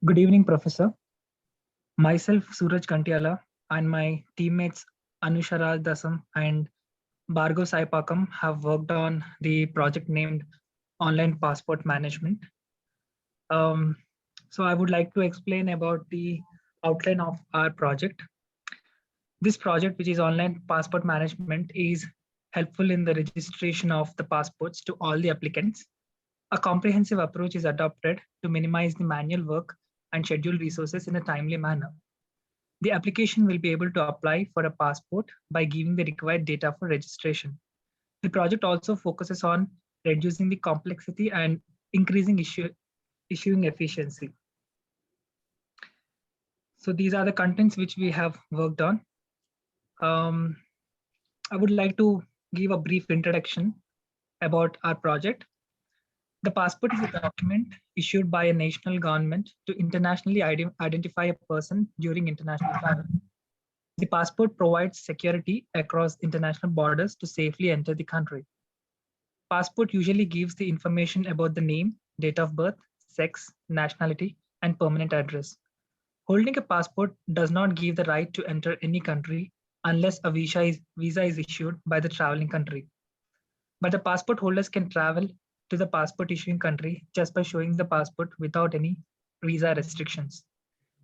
Good evening, Professor. Myself, Suraj Kantiala, and my teammates Anusha Raj Dasam and Bhargav Saipakam have worked on the project named Online Passport Management. Um, so I would like to explain about the outline of our project. This project, which is Online Passport Management, is helpful in the registration of the passports to all the applicants. A comprehensive approach is adopted to minimize the manual work and schedule resources in a timely manner. The application will be able to apply for a passport by giving the required data for registration. The project also focuses on reducing the complexity and increasing issuing efficiency. So these are the contents which we have worked on. Um, I would like to give a brief introduction about our project. The passport is a document issued by a national government to internationally identify a person during international travel. The passport provides security across international borders to safely enter the country. Passport usually gives the information about the name, date of birth, sex, nationality, and permanent address. Holding a passport does not give the right to enter any country unless a visa is issued by the traveling country. But the passport holders can travel to the passport issuing country just by showing the passport without any visa restrictions.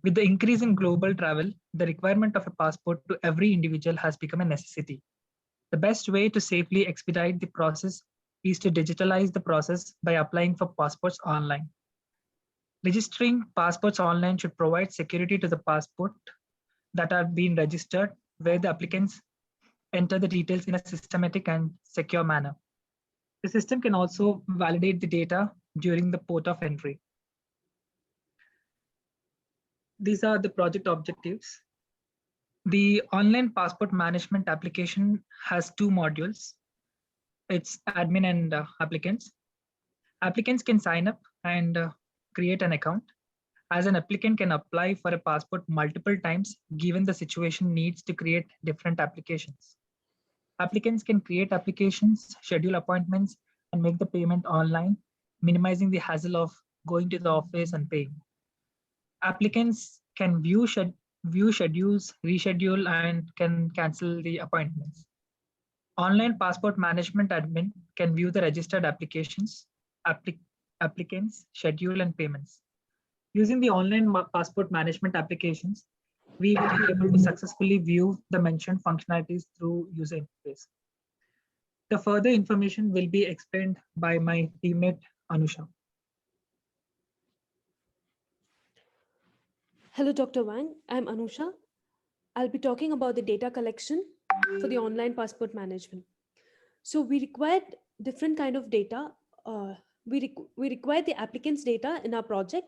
With the increase in global travel, the requirement of a passport to every individual has become a necessity. The best way to safely expedite the process is to digitalize the process by applying for passports online. Registering passports online should provide security to the passport that are being registered, where the applicants enter the details in a systematic and secure manner. The system can also validate the data during the port of entry. These are the project objectives. The online passport management application has two modules. It's admin and applicants. Applicants can sign up and create an account. As an applicant can apply for a passport multiple times, given the situation needs to create different applications. Applicants can create applications, schedule appointments, and make the payment online, minimizing the hassle of going to the office and paying. Applicants can view schedules, reschedule, and can cancel the appointments. Online passport management admin can view the registered applications, applicants, schedule, and payments. Using the online passport management applications, we will be able to successfully view the mentioned functionalities through user interface. The further information will be explained by my teammate Anusha. Hello, Dr. Wang. I'm Anusha. I'll be talking about the data collection for the online passport management. So we required different kind of data. We required the applicant's data in our project.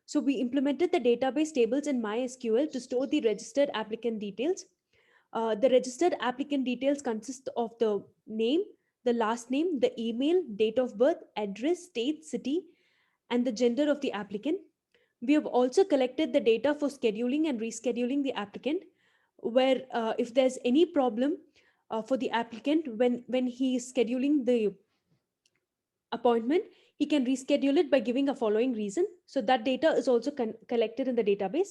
So we implemented the database tables in MySQL to store the registered applicant details. The registered applicant details consist of the name, the last name, the email, date of birth, address, state, city, and the gender of the applicant. We have also collected the data for scheduling and rescheduling the applicant, where if there's any problem for the applicant when he is scheduling the appointment, he can reschedule it by giving a following reason. So that data is also collected in the database.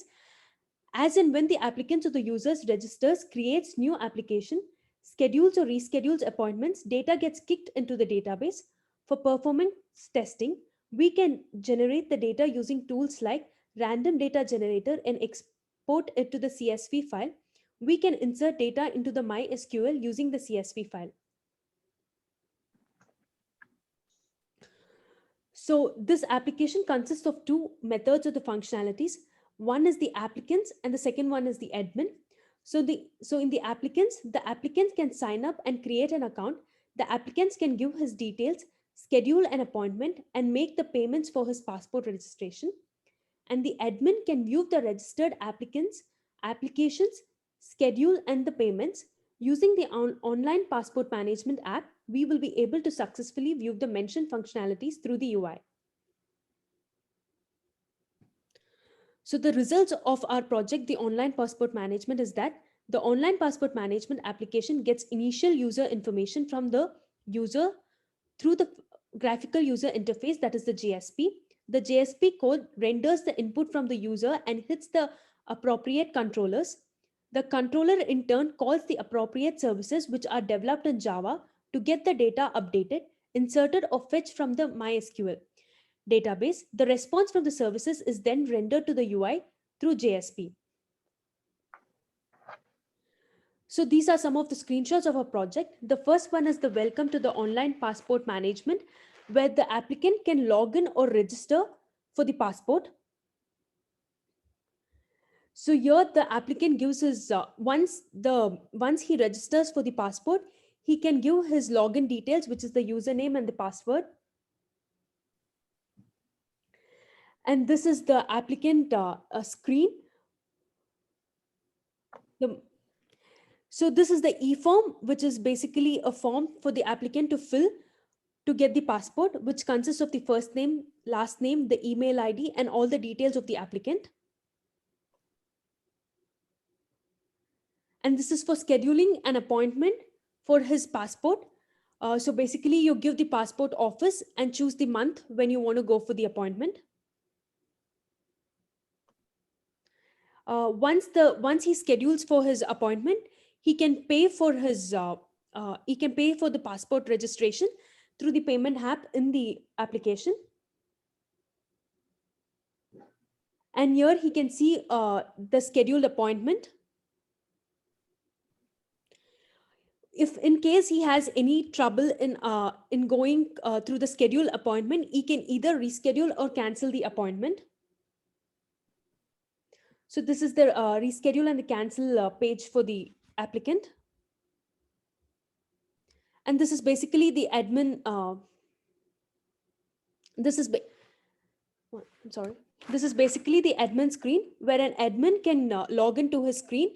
As and when the applicants or the users registers, creates new application, schedules or reschedules appointments, data gets kicked into the database. For performance testing, we can generate the data using tools like random data generator and export it to the CSV file. We can insert data into the MySQL using the CSV file. So this application consists of two methods of the functionalities. One is the applicants and the second one is the admin. So in the applicants can sign up and create an account. The applicants can give his details, schedule an appointment, and make the payments for his passport registration. And the admin can view the registered applicants, applications, schedule, and the payments. Using the online passport management app, we will be able to successfully view the mentioned functionalities through the UI. So the results of our project, the online passport management, is that the online passport management application gets initial user information from the user through the graphical user interface, that is the GSP. the JSP code renders the input from the user and hits the appropriate controllers. The controller in turn calls the appropriate services which are developed in Java to get the data updated, inserted, or fetched from the MySQL database. The response from the services is then rendered to the UI through JSP. So these are some of the screenshots of our project. The first one is the welcome to the online passport management, where the applicant can log in or register for the passport. So here the applicant gives his, once he registers for the passport, he can give his login details, which is the username and the password. And this is the applicant screen. So this is the e-form, which is basically a form for the applicant to fill to get the passport, which consists of the first name, last name, the email ID, and all the details of the applicant. And this is for scheduling an appointment for his passport. So basically you give the passport office and choose the month when you want to go for the appointment. Once he schedules for his appointment, he can pay for the passport registration through the payment app in the application. And here he can see the scheduled appointment. If in case he has any trouble in going through the scheduled appointment, he can either reschedule or cancel the appointment. So this is the reschedule and the cancel page for the applicant. And this is basically the admin. This is basically the admin screen, where an admin can log into his screen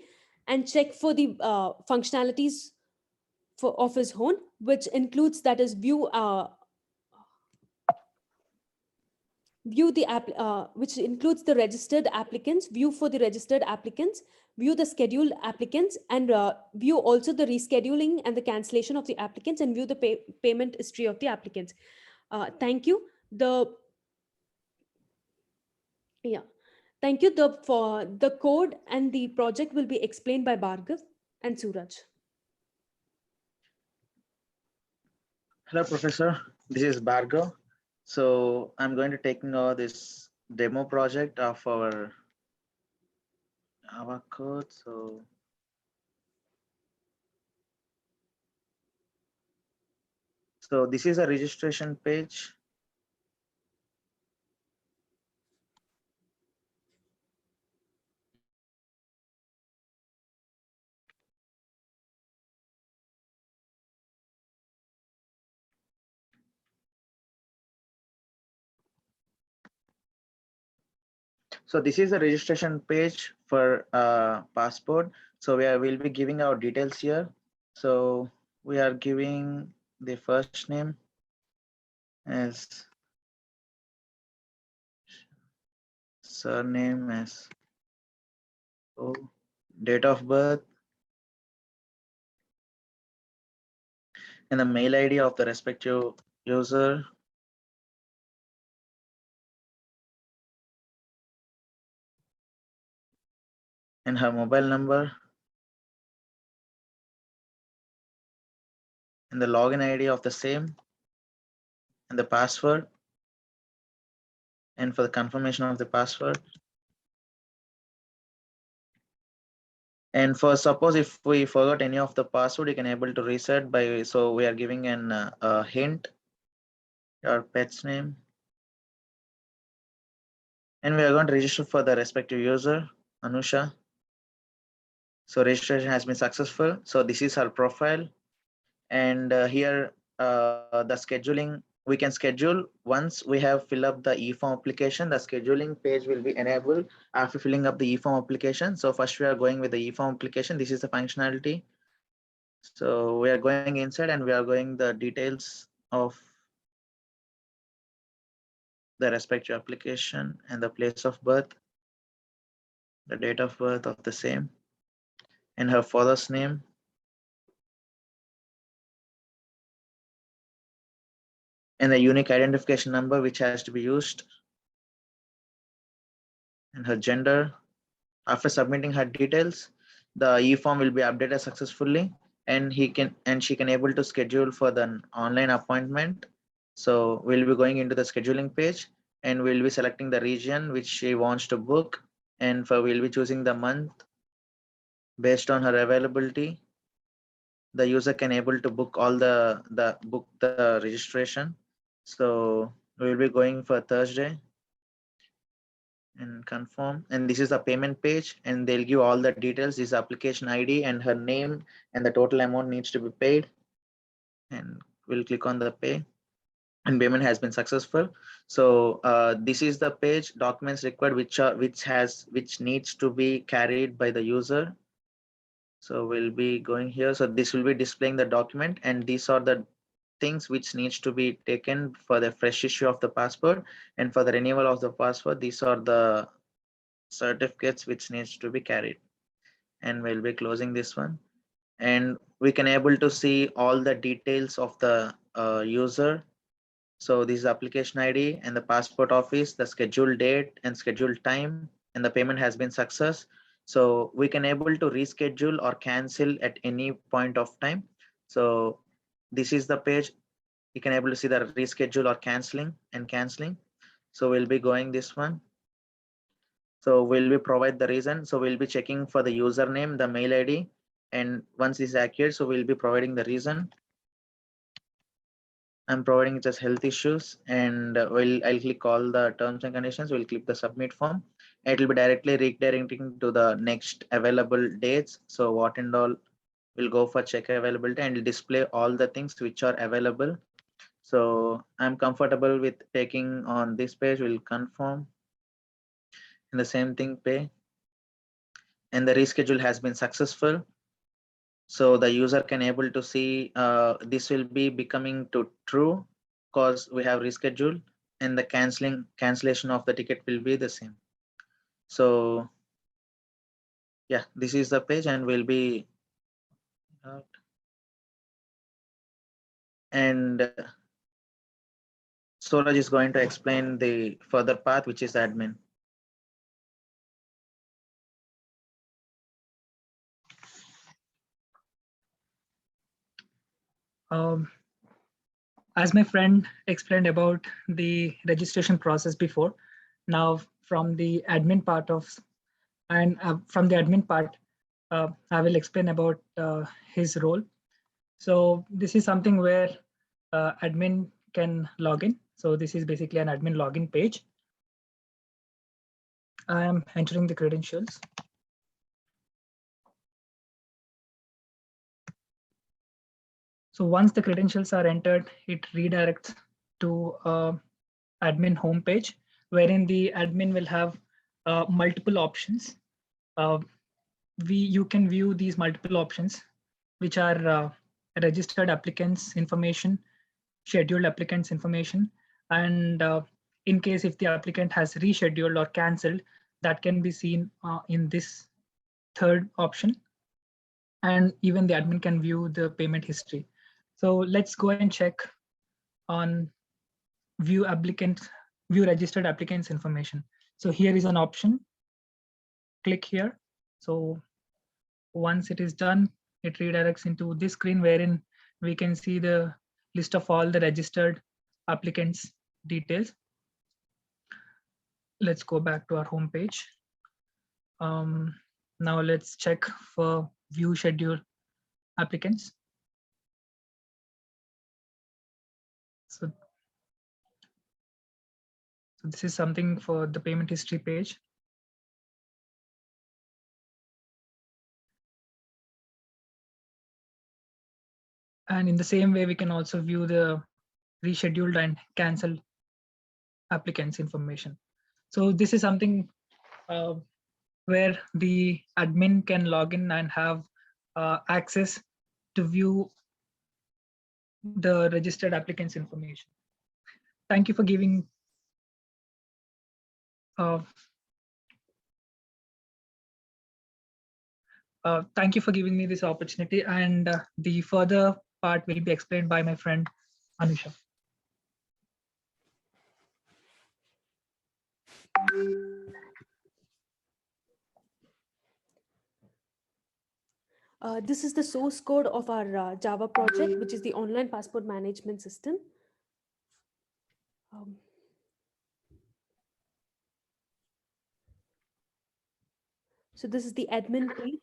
and check for the functionalities of his own, which includes that is view the app, which includes the registered applicants, view for the registered applicants, view the scheduled applicants, and view also the rescheduling and the cancellation of the applicants, and view the payment history of the applicants. Thank you. Thank you. For the code and the project will be explained by Bhargav and Suraj. Hello, Professor. This is Bhargav. So I'm going to take this demo project of our Java code. So this is a registration page. So this is a registration page for passport. So we'll be giving our details here. So we are giving the first name as surname as date of birth and the mail ID of the respective user. And her mobile number and the login ID of the same and the password, and for the confirmation of the password. And for suppose if we forgot any of the password, you can able to reset by, so we are giving a hint, your pet's name, and we are going to register for the respective user, Anusha. So registration has been successful. So this is her profile, and here the scheduling, we can schedule once we have fill up the e-form application. The scheduling page will be enabled after filling up the e-form application. So first we are going with the e-form application. This is the functionality. So we are going inside and we are going the details of the respective application and the place of birth, the date of birth of the same, and her father's name, and the unique identification number which has to be used, and her gender. After submitting her details, the e-form will be updated successfully, and she can able to schedule for the online appointment. So we'll be going into the scheduling page, and we'll be selecting the region which she wants to book, and we'll be choosing the month based on her availability. The user can able to book all the registration. So we'll be going for Thursday and confirm, and this is the payment page, and they'll give all the details. This application ID and her name, and the total amount needs to be paid, and we'll click on the pay, and payment has been successful. So this is the page, documents required, which needs to be carried by the user. So we'll be going here. So this will be displaying the document, and these are the things which needs to be taken for the fresh issue of the passport, and for the renewal of the passport, these are the certificates which needs to be carried. And we'll be closing this one, and we can able to see all the details of the user. So this is application ID and the passport office, the scheduled date and scheduled time, and the payment has been success. So we can able to reschedule or cancel at any point of time. So this is the page. You can able to see the reschedule or canceling. So we'll be going this one. So we'll be provide the reason. So we'll be checking for the username, the mail ID, and once this is accurate, so we'll be providing the reason. I'm providing it as health issues, and I'll click all the terms and conditions. We'll click the submit form. It will be directly redirecting to the next available dates. So what and all will go for check availability, and it'll display all the things which are available. So I'm comfortable with taking on this page. We'll confirm, and the same thing pay, and the reschedule has been successful. So the user can able to see this will be becoming to true because we have rescheduled, and the cancellation of the ticket will be the same. So yeah, this is the page, and we'll be and Suraj is going to explain the further path, which is admin. As my friend explained about the registration process before, now from the admin part I will explain about his role. So this is something where admin can log in. So this is basically an admin login page. I am entering the credentials. So once the credentials are entered, it redirects to admin homepage, wherein the admin will have multiple options. You can view these multiple options, which are registered applicants information, scheduled applicants information, and in case if the applicant has rescheduled or cancelled, that can be seen in this third option. And even the admin can view the payment history. So let's go and check on view registered applicants information. So here is an option. Click here. So once it is done, it redirects into this screen wherein we can see the list of all the registered applicants details. Let's go back to our home page. Now let's check for view schedule applicants. So this is something for the payment history page. And in the same way, we can also view the rescheduled and canceled applicants information. So this is something where the admin can log in and have access to view the registered applicants information. Thank you for giving me this opportunity, and the further part will be explained by my friend Anusha. This is the source code of our Java project, which is the online passport management system. Um, so this is the admin page,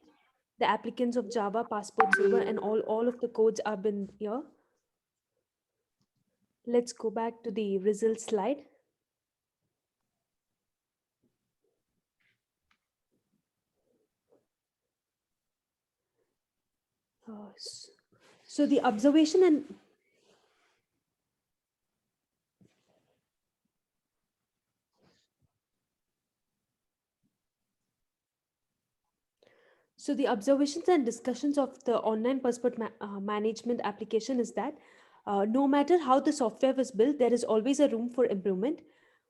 the applicants of Java passport server, and all of the codes are been here. Let's go back to the results slide. So the observation and So the observations and discussions of the online passport management application is that no matter how the software was built, there is always a room for improvement.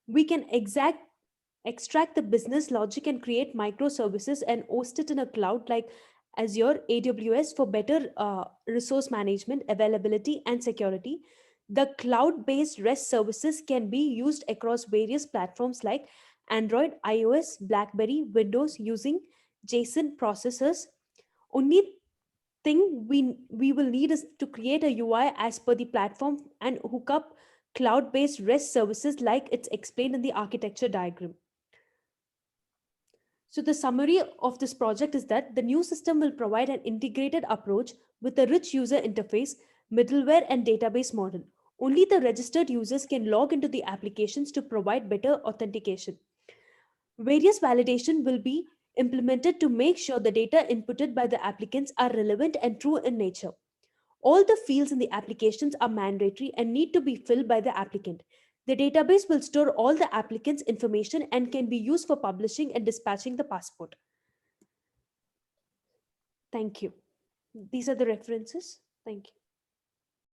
We can extract the business logic and create microservices and host it in a cloud like Azure, AWS for better resource management, availability, and security. The cloud-based REST services can be used across various platforms like Android, iOS, BlackBerry, Windows using JSON processors. Only thing we will need is to create a UI as per the platform and hook up cloud-based REST services like it's explained in the architecture diagram. So the summary of this project is that the new system will provide an integrated approach with a rich user interface, middleware, and database model. Only the registered users can log into the applications to provide better authentication. Various validation will be implemented to make sure the data inputted by the applicants are relevant and true in nature. All the fields in the applications are mandatory and need to be filled by the applicant. The database will store all the applicants' information and can be used for publishing and dispatching the passport. Thank you. These are the references. Thank you.